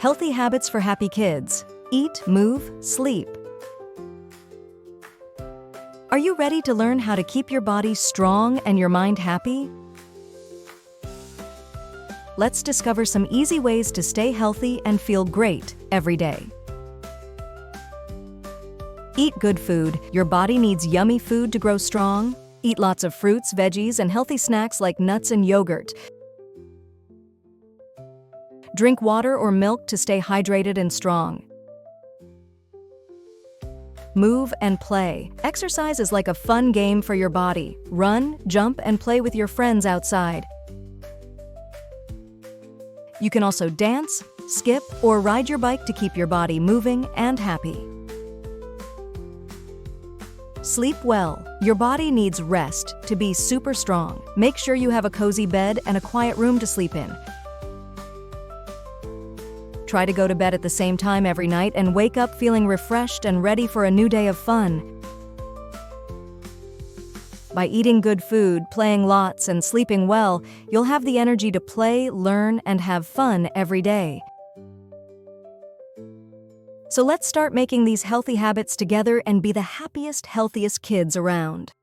Healthy habits for happy kids. Eat, move, sleep. Are you ready to learn how to keep your body strong and your mind happy? Let's discover some easy ways to stay healthy and feel great every day. Eat good food. Your body needs yummy food to grow strong. Eat lots of fruits, veggies, and healthy snacks like nuts and yogurt. Drink water or milk to stay hydrated and strong. Move and play. Exercise is like a fun game for your body. Run, jump, and play with your friends outside. You can also dance, skip, or ride your bike to keep your body moving and happy. Sleep well. Your body needs rest to be super strong. Make sure you have a cozy bed and a quiet room to sleep in. Try to go to bed at the same time every night and wake up feeling refreshed and ready for a new day of fun. By eating good food, playing lots, and sleeping well, you'll have the energy to play, learn, and have fun every day. So let's start making these healthy habits together and be the happiest, healthiest kids around.